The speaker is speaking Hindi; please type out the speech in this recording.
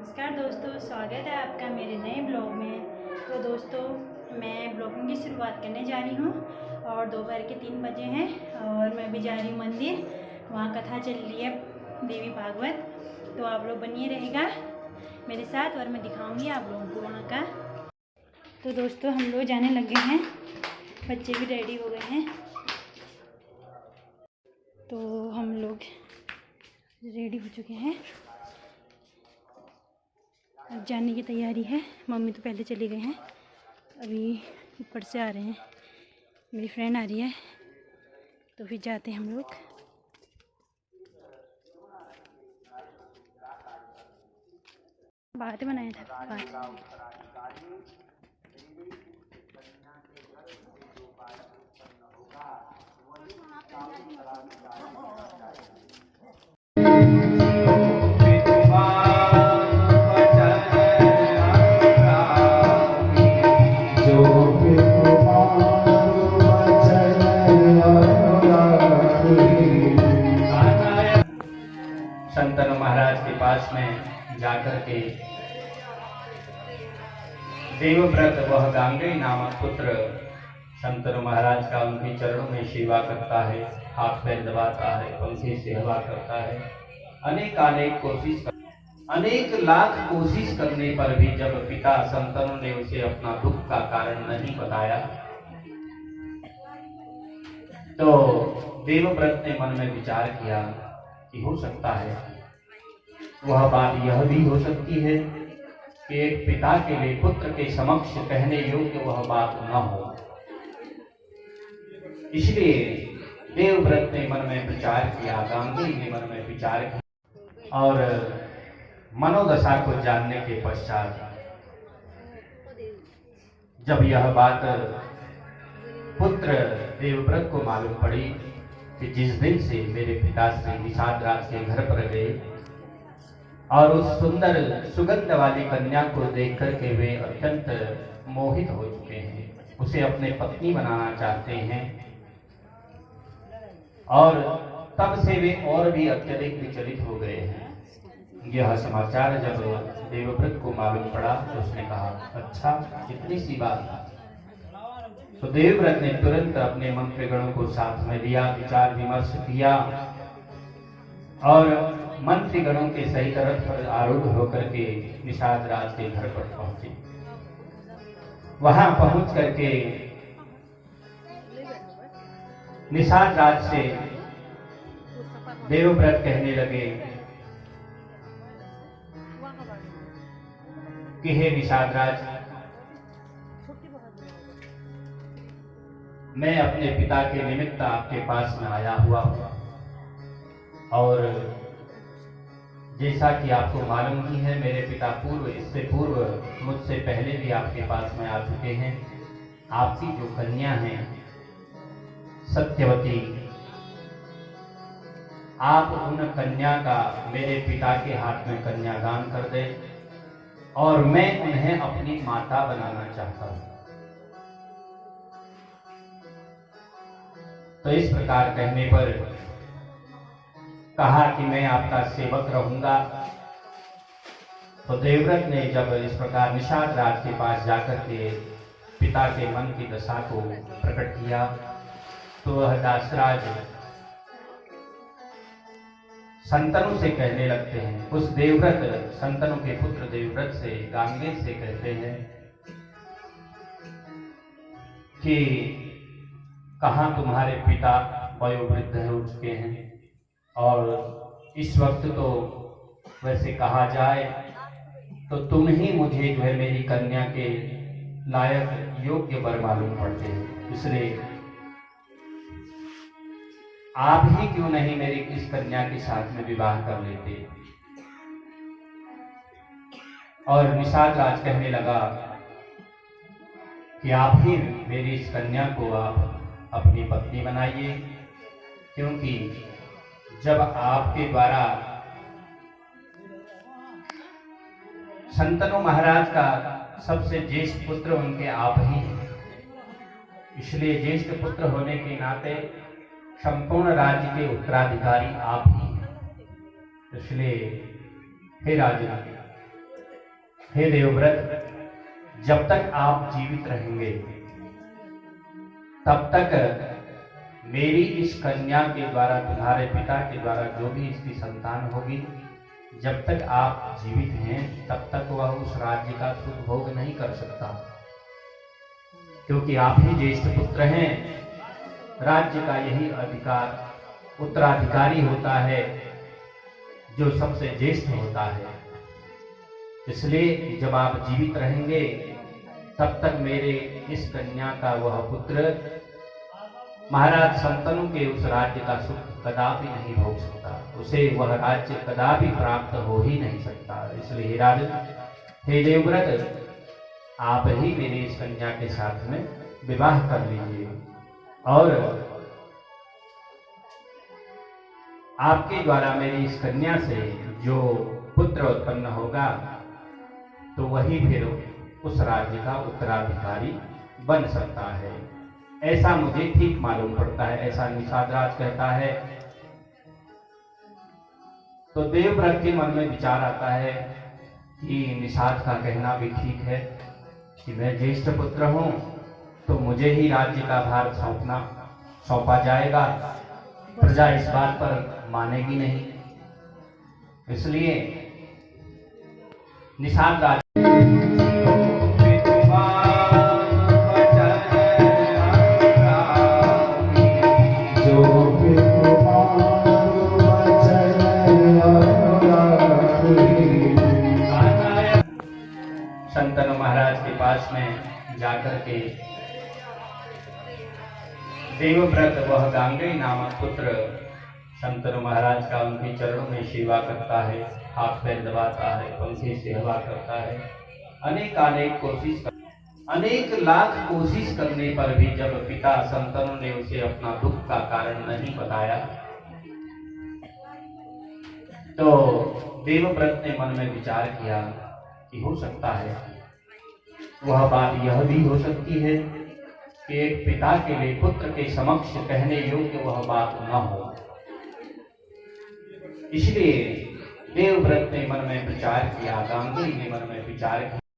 नमस्कार दोस्तों, स्वागत है आपका मेरे नए ब्लॉग में। तो दोस्तों, मैं ब्लॉगिंग की शुरुआत करने जा रही हूँ और दोपहर के 3 बजे हैं और मैं भी जा रही हूँ मंदिर। वहाँ कथा चल रही है देवी भागवत। तो आप लोग बनिए रहेगा मेरे साथ और मैं दिखाऊंगी आप लोगों को वहाँ का। तो दोस्तों, हम लोग जाने लगे हैं, बच्चे भी रेडी हो गए हैं। तो हम लोग रेडी हो चुके हैं, अब जाने की तैयारी है। मम्मी तो पहले चले गए हैं, अभी ऊपर से आ रहे हैं, मेरी फ्रेंड आ रही है, तो फिर जाते हैं हम लोग। बात बनाया था बात। शंतनु महाराज के पास में जाकर के देवव्रत वह गांगेय नामक पुत्र शंतनु महाराज का उनके चरणों में सेवा करता है, हाथ पैर दबाता है, पंखे से हवा करता है। अनेक लाख कोशिश करने पर भी जब पिता शंतनु ने उसे अपना दुख का कारण नहीं बताया, तो देवव्रत ने मन में विचार किया कि हो सकता है वह बात यह भी हो सकती है कि एक पिता के लिए पुत्र के समक्ष कहने योग्य वह बात न हो। इसलिए देवव्रत ने मन में विचार किया, गांगेय ने मन में विचार किया और मनोदशा को जानने के पश्चात जब यह बात पुत्र देवव्रत को मालूम पड़ी कि जिस दिन से मेरे पिताश्री निषादराज के घर पर गए और उस सुंदर सुगंध वाली कन्या को देख करके वे अत्यंत मोहित हो चुके हैं, उसे अपने पत्नी बनाना चाहते हैं, और तब से वे और भी अत्यधिक विचलित हो गए हैं। यह समाचार जब देवव्रत को मालूम पड़ा तो उसने कहा, अच्छा इतनी सी बात। तो देवव्रत ने तुरंत अपने मंत्रीगणों को साथ में लिया, विचार विमर्श किया और मंत्रीगणों के सहित रथ पर आरूढ़ होकर के निषादराज के घर पर पहुंचे। वहां पहुंच करके निषादराज से देवव्रत कहने लगे कि हे निषादराज, मैं अपने पिता के निमित्त आपके पास में आया हुआ हूं और जैसा कि आपको मालूम ही है, मेरे पिता इससे पूर्व मुझसे पहले भी आपके पास में आ चुके हैं। आपकी जो कन्या है सत्यवती, आप उन कन्या का मेरे पिता के हाथ में कन्यादान कर दे और मैं उन्हें अपनी माता बनाना चाहता हूं। तो इस प्रकार कहने पर कहा कि मैं आपका सेवक रहूंगा। तो देवव्रत ने जब इस प्रकार निषादराज के पास जाकर के पिता के मन की दशा को प्रकट किया, तो वह दासराज शंतनु से कहने लगते हैं, उस देवव्रत शंतनु के पुत्र देवव्रत से, गांगेय से कहते हैं कि कहाँ तुम्हारे पिता वयोवृद्ध हो चुके हैं और इस वक्त तो वैसे कहा जाए तो तुम ही मुझे जो है मेरी कन्या के लायक योग्य वर मालूम पड़ते हैं, इसलिए आप ही क्यों नहीं मेरी इस कन्या के साथ में विवाह कर लेते। और निषादराज कहने लगा कि आप ही मेरी इस कन्या को आप अपनी पत्नी बनाइए, क्योंकि जब आपके द्वारा शंतनु महाराज का सबसे ज्येष्ठ पुत्र उनके आप ही हैं, इसलिए ज्येष्ठ पुत्र होने के नाते संपूर्ण राज्य के उत्तराधिकारी आप ही हैं। इसलिए हे राजा, हे देवव्रत, जब तक आप जीवित रहेंगे तब तक मेरी इस कन्या के द्वारा, तुम्हारे पिता के द्वारा जो भी इसकी संतान होगी, जब तक आप जीवित हैं तब तक वह उस राज्य का सुख भोग नहीं कर सकता, क्योंकि आप ही ज्येष्ठ पुत्र हैं। राज्य का यही अधिकार उत्तराधिकारी होता है, जो सबसे ज्येष्ठ होता है। इसलिए जब आप जीवित रहेंगे तब तक मेरे इस कन्या का वह पुत्र महाराज शंतनु के उस राज्य का सुख कदापि नहीं भोग सकता, उसे वह राज्य कदापि प्राप्त हो ही नहीं सकता। इसलिए हे राजन, हे देवव्रत, आप ही मेरी इस कन्या के साथ में विवाह कर लीजिए, और आपके द्वारा मेरी इस कन्या से जो पुत्र उत्पन्न होगा तो वही फिर उस राज्य का उत्तराधिकारी बन सकता है। ऐसा मुझे ठीक मालूम पड़ता है, ऐसा निषादराज कहता है। तो देवव्रत के मन में विचार आता है कि निषाद का कहना भी ठीक है कि मैं ज्येष्ठ पुत्र हूं, तो मुझे ही राज्य का भार सौंपा जाएगा। प्रजा इस बात पर मानेगी नहीं, इसलिए निषाद राज शंतनु महाराज के पास में जाकर के देवव्रत, वह गांगेय नामक पुत्र, शंतनु महाराज का उनके चरणों में सेवा करता है, हाथ पैर दबाता है, पंखे से सेवा करता है। अनेक लाख कोशिश करने पर भी जब पिता शंतनु ने उसे अपना दुख का कारण नहीं बताया, तो देवव्रत ने मन में विचार किया कि हो सकता है वह बात यह भी हो सकती है कि एक पिता के लिए पुत्र के समक्ष कहने योग्य वह बात न हो। इसलिए देवव्रत ने मन में विचार किया, गांगेय ने मन में विचार किया।